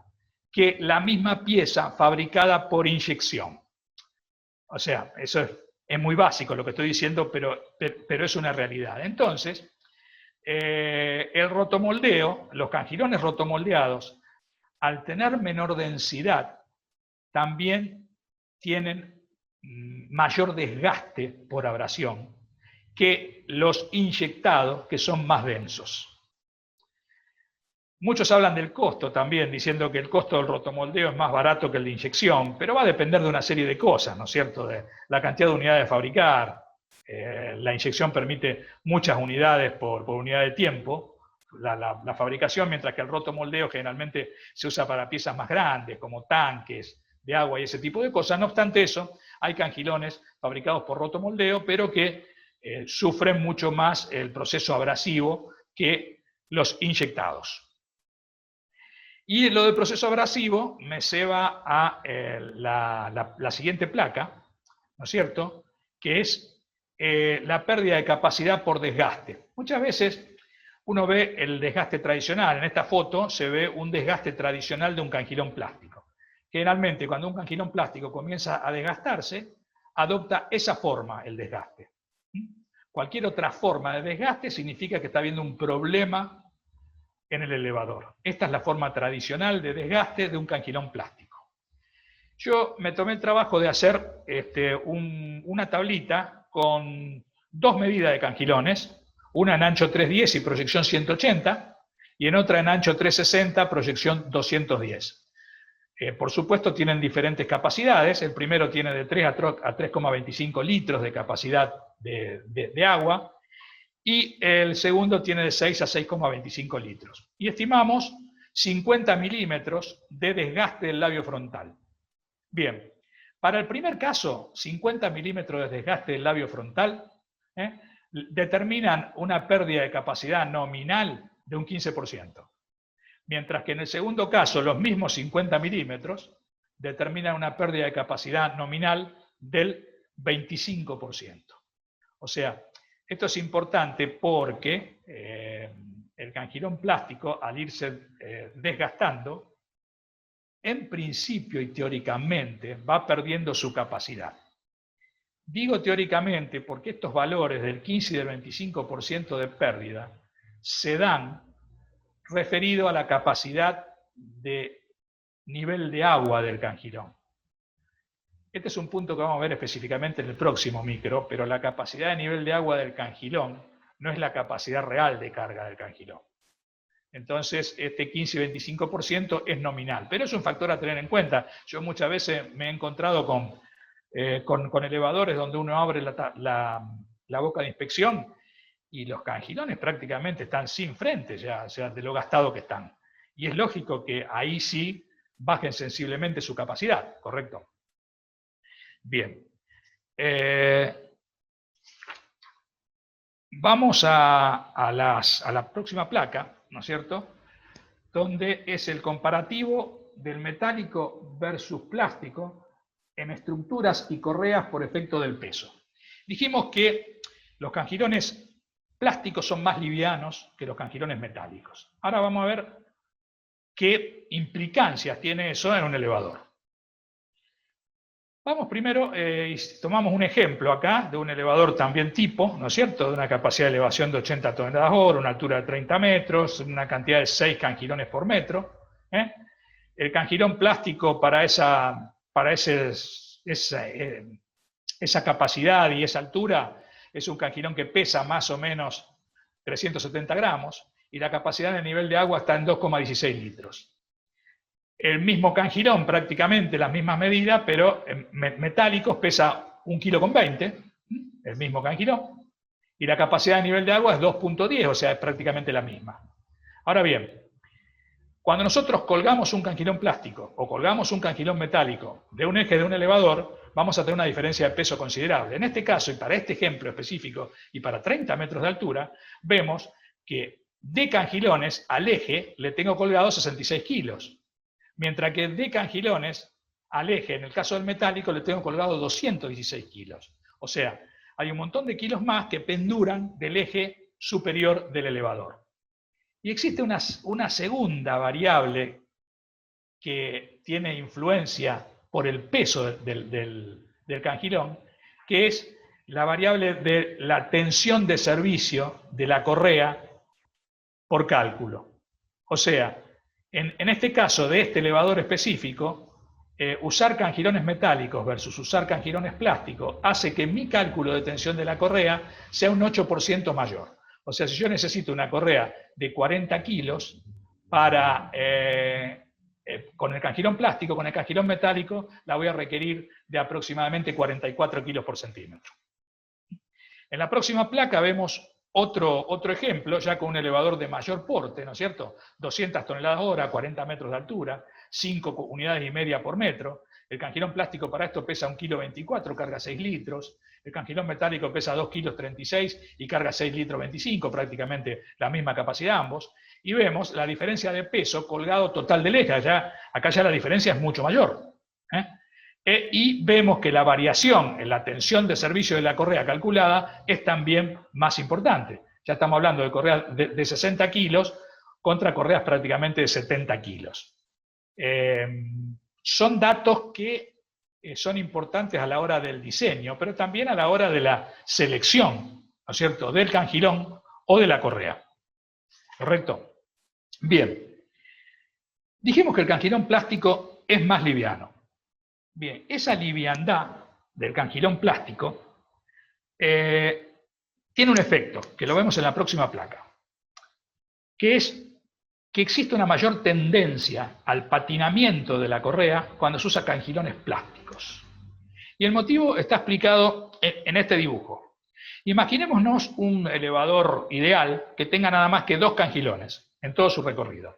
que la misma pieza fabricada por inyección. O sea, eso es muy básico lo que estoy diciendo, pero es una realidad. Entonces, el rotomoldeo, los cangilones rotomoldeados, al tener menor densidad, también tienen mayor desgaste por abrasión que los inyectados, que son más densos. Muchos hablan del costo también, diciendo que el costo del rotomoldeo es más barato que el de inyección, pero va a depender de una serie de cosas, ¿no es cierto? De la cantidad de unidades a fabricar. La inyección permite muchas unidades por unidad de tiempo, la fabricación, mientras que el rotomoldeo generalmente se usa para piezas más grandes, como tanques de agua y ese tipo de cosas. No obstante eso, hay cangilones fabricados por rotomoldeo, pero que sufren mucho más el proceso abrasivo que los inyectados. Y lo del proceso abrasivo me lleva a la siguiente placa, ¿no es cierto?, que es la pérdida de capacidad por desgaste. Muchas veces uno ve el desgaste tradicional. En esta foto se ve un desgaste tradicional de un canjilón plástico. Generalmente, cuando un canjilón plástico comienza a desgastarse, adopta esa forma, el desgaste. Cualquier otra forma de desgaste significa que está habiendo un problema en el elevador. Esta es la forma tradicional de desgaste de un canjilón plástico. Yo me tomé el trabajo de hacer una tablita con dos medidas de canjilones, una en ancho 310 y proyección 180, y en otra en ancho 360, proyección 210. Por supuesto tienen diferentes capacidades. El primero tiene de 3 a 3,25 litros de capacidad de agua, y el segundo tiene de 6 a 6,25 litros. Y estimamos 50 milímetros de desgaste del labio frontal. Bien, para el primer caso, 50 milímetros de desgaste del labio frontal determinan una pérdida de capacidad nominal de un 15%. Mientras que en el segundo caso, los mismos 50 milímetros determinan una pérdida de capacidad nominal del 25%. O sea, esto es importante porque el cangilón plástico, al irse desgastando, en principio y teóricamente va perdiendo su capacidad. Digo teóricamente porque estos valores del 15 y del 25% de pérdida se dan referido a la capacidad de nivel de agua del cangilón. Este es un punto que vamos a ver específicamente en el próximo micro, pero la capacidad de nivel de agua del cangilón no es la capacidad real de carga del cangilón. Entonces, este 15 y 25% es nominal, pero es un factor a tener en cuenta. Yo muchas veces me he encontrado con elevadores donde uno abre la boca de inspección y los cangilones prácticamente están sin frente, ya, o sea, de lo gastado que están. Y es lógico que ahí sí bajen sensiblemente su capacidad, ¿correcto? Bien. Vamos a la próxima placa, ¿no es cierto?, donde es el comparativo del metálico versus plástico en estructuras y correas por efecto del peso. Dijimos que los cangilones plásticos son más livianos que los cangilones metálicos. Ahora vamos a ver qué implicancias tiene eso en un elevador. Vamos primero, tomamos un ejemplo acá de un elevador también tipo, ¿no es cierto?, de una capacidad de elevación de 80 toneladas hora, una altura de 30 metros, una cantidad de 6 cangilones por metro. El cangilón plástico para esa capacidad y esa altura es un cangilón que pesa más o menos 370 gramos y la capacidad de nivel de agua está en 2,16 litros. El mismo cangilón, prácticamente las mismas medidas, pero en metálicos pesa 1,20 kg, el mismo cangilón, y la capacidad de nivel de agua es 2,10, o sea, es prácticamente la misma. Ahora bien, cuando nosotros colgamos un cangilón plástico o colgamos un cangilón metálico de un eje de un elevador, vamos a tener una diferencia de peso considerable. En este caso, y para este ejemplo específico, y para 30 metros de altura, vemos que de cangilones al eje le tengo colgado 66 kilos. Mientras que de cangilones al eje, en el caso del metálico, le tengo colgado 216 kilos. O sea, hay un montón de kilos más que penduran del eje superior del elevador. Y existe una segunda variable que tiene influencia por el peso del cangilón, que es la variable de la tensión de servicio de la correa por cálculo. O sea, en este caso de este elevador específico, usar cangilones metálicos versus usar cangilones plásticos hace que mi cálculo de tensión de la correa sea un 8% mayor. O sea, si yo necesito una correa de 40 kilos con el cangilón plástico, con el cangilón metálico, la voy a requerir de aproximadamente 44 kilos por centímetro. En la próxima placa vemos otro ejemplo, ya con un elevador de mayor porte, ¿no es cierto? 200 toneladas hora, 40 metros de altura, 5 unidades y media por metro. El cangilón plástico para esto pesa 1,24 kg, carga 6 litros. El cangilón metálico pesa 2,36 kg y carga 6 litros 25, prácticamente la misma capacidad ambos. Y vemos la diferencia de peso colgado total del eje. Acá ya la diferencia es mucho mayor. Y vemos que la variación en la tensión de servicio de la correa calculada es también más importante. Ya estamos hablando de correas de 60 kilos contra correas prácticamente de 70 kilos. Son datos que son importantes a la hora del diseño, pero también a la hora de la selección, ¿no es cierto?, del cangilón o de la correa. ¿Correcto? Bien. Dijimos que el cangilón plástico es más liviano. Bien, esa liviandad del cangilón plástico tiene un efecto, que lo vemos en la próxima placa, que es que existe una mayor tendencia al patinamiento de la correa cuando se usa cangilones plásticos. Y el motivo está explicado en este dibujo. Imaginémonos un elevador ideal que tenga nada más que 2 cangilones en todo su recorrido.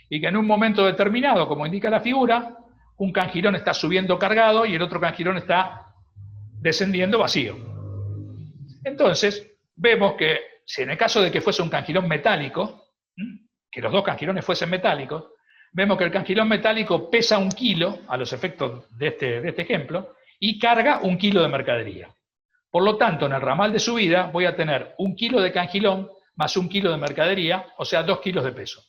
Y que en un momento determinado, como indica la figura, un cangilón está subiendo cargado y el otro cangilón está descendiendo vacío. Entonces, vemos que si en el caso de que fuese un cangilón metálico, que los 2 cangilones fuesen metálicos, vemos que el cangilón metálico pesa 1 kilo, a los efectos de este ejemplo, y carga 1 kilo de mercadería. Por lo tanto, en el ramal de subida voy a tener 1 kilo de cangilón más 1 kilo de mercadería, o sea, 2 kilos de peso.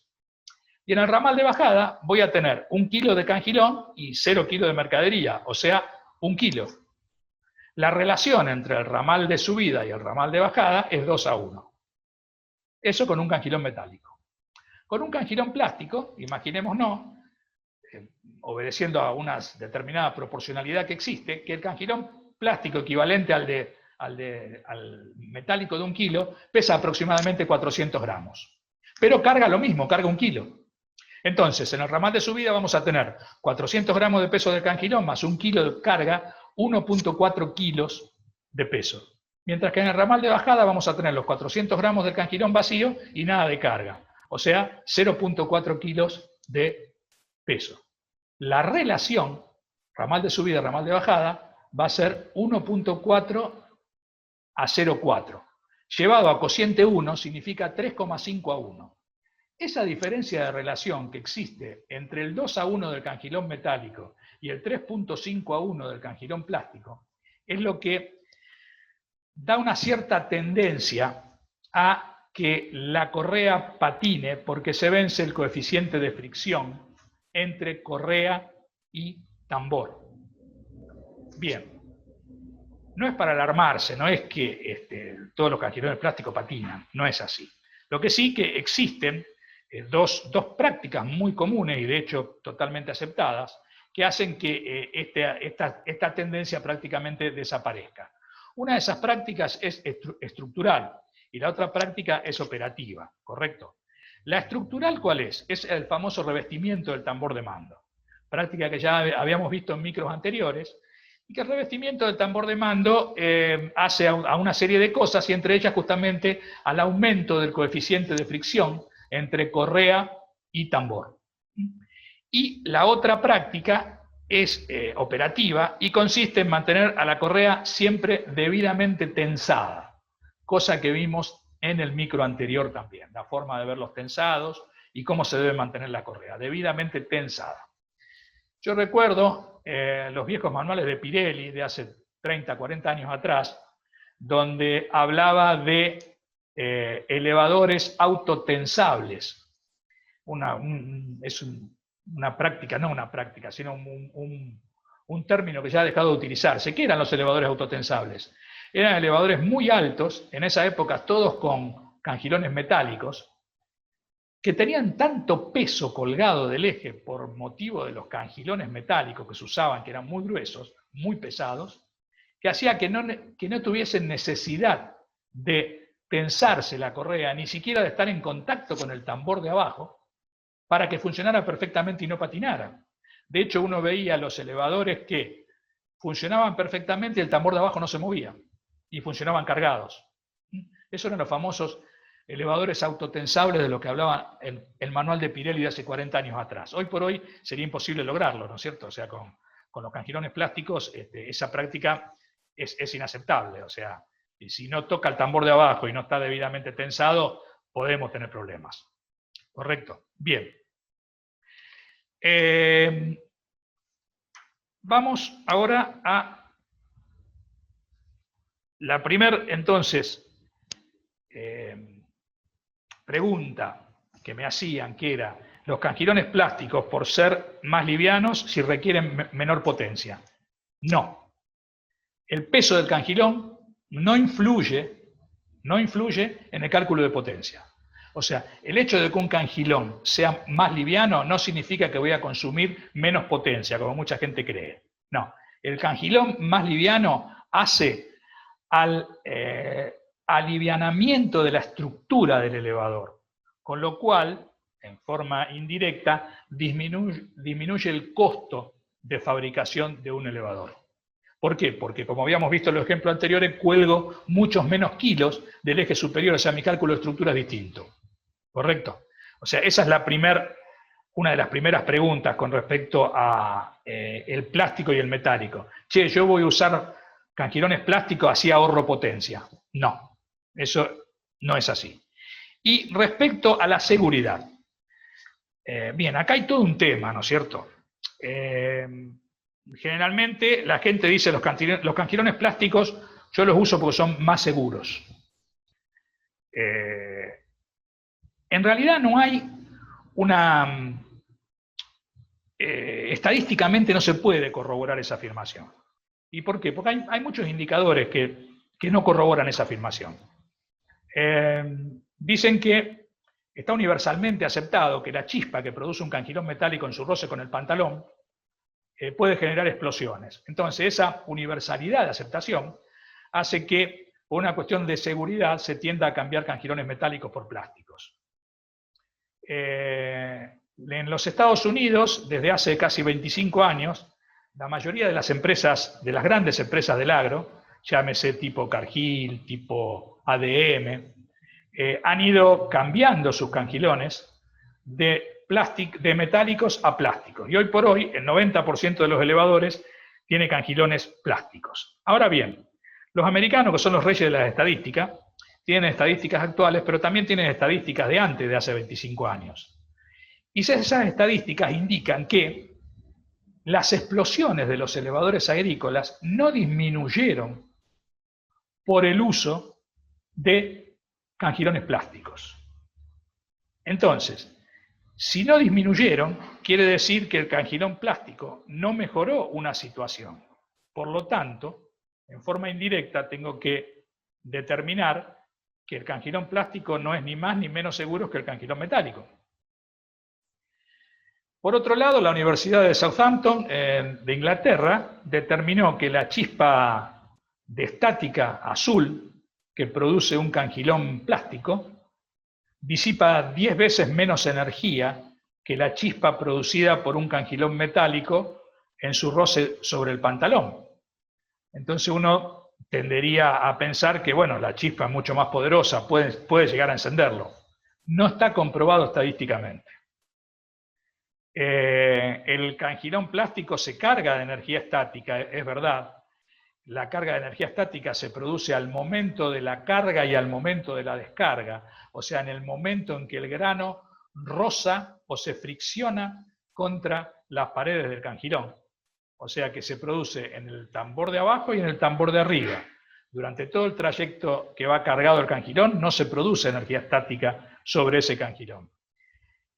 Y en el ramal de bajada voy a tener 1 kilo de cangilón y 0 kilos de mercadería, o sea, 1 kilo. La relación entre el ramal de subida y el ramal de bajada es 2:1. Eso con un cangilón metálico. Con un cangilón plástico, imaginémonos, obedeciendo a una determinada proporcionalidad que existe, que el cangilón plástico equivalente al metálico de 1 kilo pesa aproximadamente 400 gramos. Pero carga lo mismo, carga 1 kilo. Entonces, en el ramal de subida vamos a tener 400 gramos de peso del cangilón más 1 kilo de carga, 1,4 kilos de peso. Mientras que en el ramal de bajada vamos a tener los 400 gramos del cangilón vacío y nada de carga. O sea, 0,4 kilos de peso. La relación, ramal de subida, ramal de bajada, va a ser 1,4 a 0,4. Llevado a cociente 1 significa 3,5:1. Esa diferencia de relación que existe entre el 2:1 del cangilón metálico y el 3,5:1 del cangilón plástico es lo que da una cierta tendencia a que la correa patine porque se vence el coeficiente de fricción entre correa y tambor. Bien, no es para alarmarse, no es que todos los cangilones plásticos patinan, no es así. Lo que sí que existen dos prácticas muy comunes y de hecho totalmente aceptadas que hacen que esta tendencia prácticamente desaparezca. Una de esas prácticas es estructural y la otra práctica es operativa, ¿correcto? La estructural, ¿cuál es? Es el famoso revestimiento del tambor de mando, práctica que ya habíamos visto en micros anteriores, y que el revestimiento del tambor de mando hace a una serie de cosas, y entre ellas justamente al aumento del coeficiente de fricción entre correa y tambor. Y la otra práctica es operativa y consiste en mantener a la correa siempre debidamente tensada, cosa que vimos en el micro anterior también, la forma de ver los tensados y cómo se debe mantener la correa, debidamente tensada. Yo recuerdo los viejos manuales de Pirelli de hace 30, 40 años atrás, donde hablaba de elevadores autotensables. Es una práctica, no una práctica, sino un término que ya ha dejado de utilizarse. ¿Qué eran los elevadores autotensables? Eran elevadores muy altos, en esa época todos con cangilones metálicos, que tenían tanto peso colgado del eje por motivo de los cangilones metálicos que se usaban, que eran muy gruesos, muy pesados, que hacía que no tuviesen necesidad de tensarse la correa, ni siquiera de estar en contacto con el tambor de abajo, para que funcionara perfectamente y no patinara. De hecho, uno veía los elevadores que funcionaban perfectamente y el tambor de abajo no se movía, y funcionaban cargados. Esos eran los famosos elevadores autotensables de lo que hablaba el manual de Pirelli de hace 40 años atrás. Hoy por hoy sería imposible lograrlo, ¿no es cierto? O sea, con los cangilones plásticos esa práctica es inaceptable. O sea, si no toca el tambor de abajo y no está debidamente tensado, podemos tener problemas. ¿Correcto? Bien. Vamos ahora a la primera, entonces, pregunta que me hacían, que era, los cangilones plásticos, por ser más livianos, si requieren menor potencia. No. El peso del cangilón no influye en el cálculo de potencia. O sea, el hecho de que un cangilón sea más liviano no significa que voy a consumir menos potencia, como mucha gente cree. No, el cangilón más liviano hace al alivianamiento de la estructura del elevador, con lo cual, en forma indirecta, disminuye el costo de fabricación de un elevador. ¿Por qué? Porque, como habíamos visto en los ejemplos anteriores, cuelgo muchos menos kilos del eje superior, o sea, mi cálculo de estructura es distinto. ¿Correcto? O sea, esa es una de las primeras preguntas con respecto a el plástico y el metálico. Che, yo voy a usar cangilones plásticos, así ahorro potencia. No, eso no es así. Y respecto a la seguridad. Bien, acá hay todo un tema, ¿no es cierto? Generalmente la gente dice los cangilones plásticos yo los uso porque son más seguros. En realidad no hay una... estadísticamente no se puede corroborar esa afirmación. ¿Y por qué? Porque hay muchos indicadores que no corroboran esa afirmación. Dicen que está universalmente aceptado que la chispa que produce un cangilón metálico en su roce con el pantalón puede generar explosiones. Entonces, esa universalidad de aceptación hace que, por una cuestión de seguridad, se tienda a cambiar cangilones metálicos por plásticos. En los Estados Unidos, desde hace casi 25 años, la mayoría de las empresas, de las grandes empresas del agro, llámese tipo Cargill, tipo ADM, han ido cambiando sus cangilones de metálicos a plásticos. Y hoy por hoy, el 90% de los elevadores tiene cangilones plásticos. Ahora bien, los americanos, que son los reyes de las estadísticas, tienen estadísticas actuales, pero también tienen estadísticas de antes, de hace 25 años. Y esas estadísticas indican que las explosiones de los elevadores agrícolas no disminuyeron por el uso de cangilones plásticos. Entonces, si no disminuyeron, quiere decir que el cangilón plástico no mejoró una situación. Por lo tanto, en forma indirecta, tengo que determinar que el cangilón plástico no es ni más ni menos seguro que el cangilón metálico. Por otro lado, la Universidad de Southampton, de Inglaterra, determinó que la chispa de estática azul que produce un cangilón plástico disipa 10 veces menos energía que la chispa producida por un cangilón metálico en su roce sobre el pantalón. Entonces uno tendería a pensar que, bueno, la chispa es mucho más poderosa, puede llegar a encenderlo. No está comprobado estadísticamente. El cangilón plástico se carga de energía estática, es verdad. La carga de energía estática se produce al momento de la carga y al momento de la descarga, o sea, en el momento en que el grano roza o se fricciona contra las paredes del cangilón. O sea, que se produce en el tambor de abajo y en el tambor de arriba. Durante todo el trayecto que va cargado el cangilón no se produce energía estática sobre ese cangilón.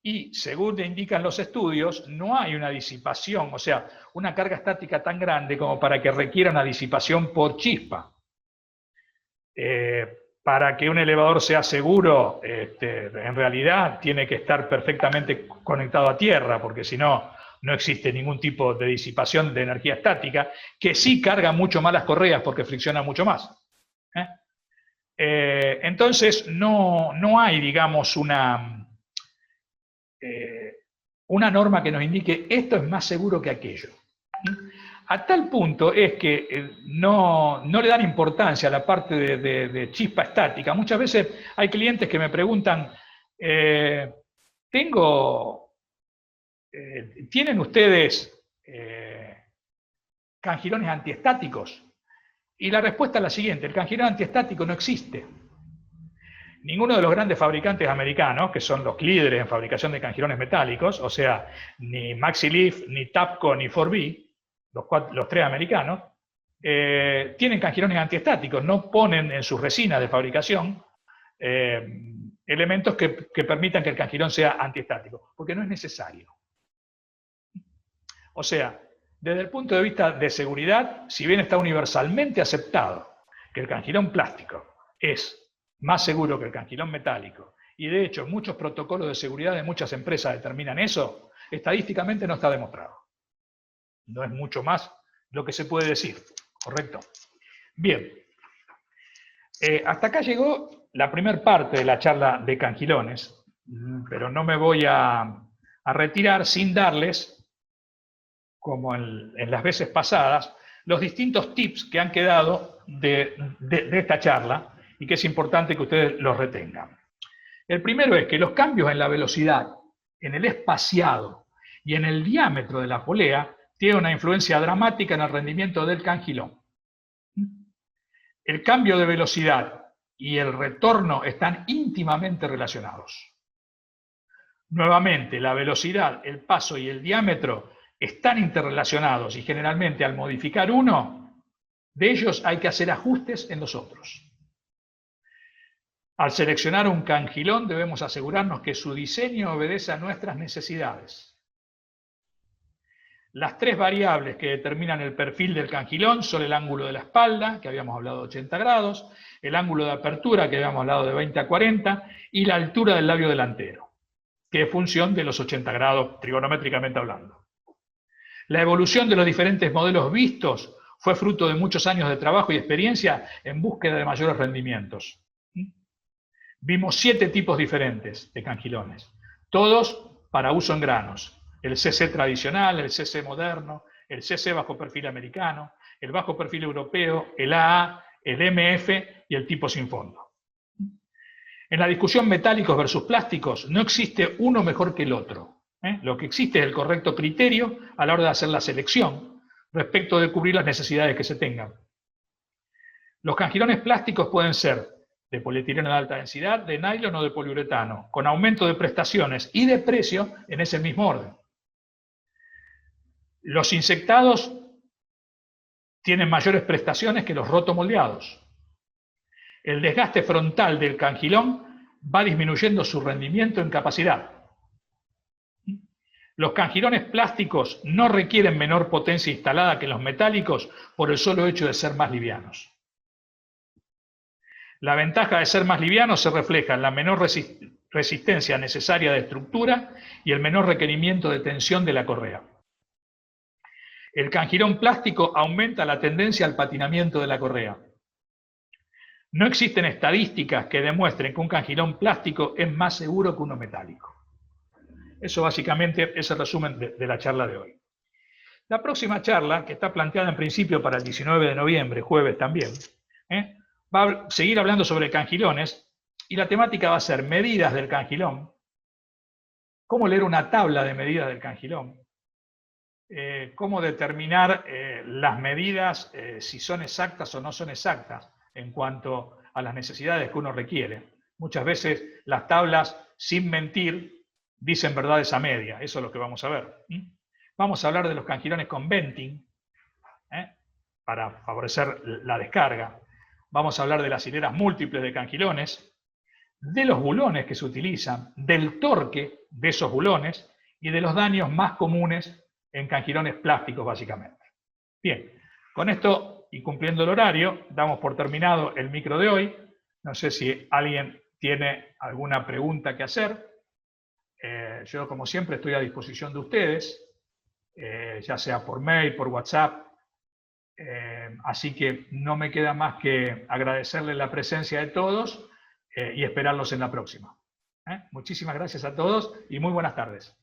Y, según indican los estudios, no hay una disipación, o sea, una carga estática tan grande como para que requiera una disipación por chispa. Para que un elevador sea seguro, en realidad tiene que estar perfectamente conectado a tierra, porque si no, no existe ningún tipo de disipación de energía estática, que sí carga mucho más las correas porque fricciona mucho más. Entonces, no hay, digamos, una norma que nos indique esto es más seguro que aquello. A tal punto es que no le dan importancia a la parte de chispa estática. Muchas veces hay clientes que me preguntan, ¿tienen ustedes cangilones antiestáticos? Y la respuesta es la siguiente, el cangilón antiestático no existe. Ninguno de los grandes fabricantes americanos, que son los líderes en fabricación de cangilones metálicos, o sea, ni Maxi-Leaf, ni Tapco, ni 4B, los tres americanos, tienen cangilones antiestáticos, no ponen en sus resinas de fabricación elementos que permitan que el cangilón sea antiestático, porque no es necesario. O sea, desde el punto de vista de seguridad, si bien está universalmente aceptado que el cangilón plástico es más seguro que el cangilón metálico, y de hecho muchos protocolos de seguridad de muchas empresas determinan eso, estadísticamente no está demostrado. No es mucho más lo que se puede decir, ¿correcto? Bien, hasta acá llegó la primera parte de la charla de cangilones, pero no me voy a retirar sin darles, como en las veces pasadas, los distintos tips que han quedado de esta charla, y que es importante que ustedes los retengan. El primero es que los cambios en la velocidad, en el espaciado y en el diámetro de la polea tienen una influencia dramática en el rendimiento del cangilón. El cambio de velocidad y el retorno están íntimamente relacionados. Nuevamente, la velocidad, el paso y el diámetro están interrelacionados y generalmente al modificar uno de ellos hay que hacer ajustes en los otros. Al seleccionar un cangilón debemos asegurarnos que su diseño obedece a nuestras necesidades. Las tres variables que determinan el perfil del cangilón son el ángulo de la espalda, que habíamos hablado de 80 grados, el ángulo de apertura, que habíamos hablado de 20 a 40, y la altura del labio delantero, que es función de los 80 grados trigonométricamente hablando. La evolución de los diferentes modelos vistos fue fruto de muchos años de trabajo y experiencia en búsqueda de mayores rendimientos. Vimos 7 tipos diferentes de cangilones, todos para uso en granos. El CC tradicional, el CC moderno, el CC bajo perfil americano, el bajo perfil europeo, el AA, el MF y el tipo sin fondo. En la discusión metálicos versus plásticos no existe uno mejor que el otro. Lo que existe es el correcto criterio a la hora de hacer la selección respecto de cubrir las necesidades que se tengan. Los cangilones plásticos pueden ser de polietileno de alta densidad, de nylon o de poliuretano, con aumento de prestaciones y de precio en ese mismo orden. Los insectados tienen mayores prestaciones que los rotomoldeados. El desgaste frontal del cangilón va disminuyendo su rendimiento en capacidad. Los cangilones plásticos no requieren menor potencia instalada que los metálicos por el solo hecho de ser más livianos. La ventaja de ser más livianos se refleja en la menor resistencia necesaria de estructura y el menor requerimiento de tensión de la correa. El cangilón plástico aumenta la tendencia al patinamiento de la correa. No existen estadísticas que demuestren que un cangilón plástico es más seguro que uno metálico. Eso básicamente es el resumen de la charla de hoy. La próxima charla, que está planteada en principio para el 19 de noviembre, jueves también, va a seguir hablando sobre cangilones y la temática va a ser medidas del cangilón, cómo leer una tabla de medidas del cangilón, cómo determinar las medidas, si son exactas o no son exactas en cuanto a las necesidades que uno requiere. Muchas veces las tablas, sin mentir, dicen verdades a media. Eso es lo que vamos a ver. Vamos a hablar de los cangilones con venting, para favorecer la descarga. Vamos a hablar de las hileras múltiples de cangilones, de los bulones que se utilizan, del torque de esos bulones y de los daños más comunes en cangilones plásticos, básicamente. Bien, con esto y cumpliendo el horario, damos por terminado el micro de hoy. No sé si alguien tiene alguna pregunta que hacer. Yo, como siempre, estoy a disposición de ustedes, ya sea por mail, por WhatsApp. Así que no me queda más que agradecerles la presencia de todos y esperarlos en la próxima. Muchísimas gracias a todos y muy buenas tardes.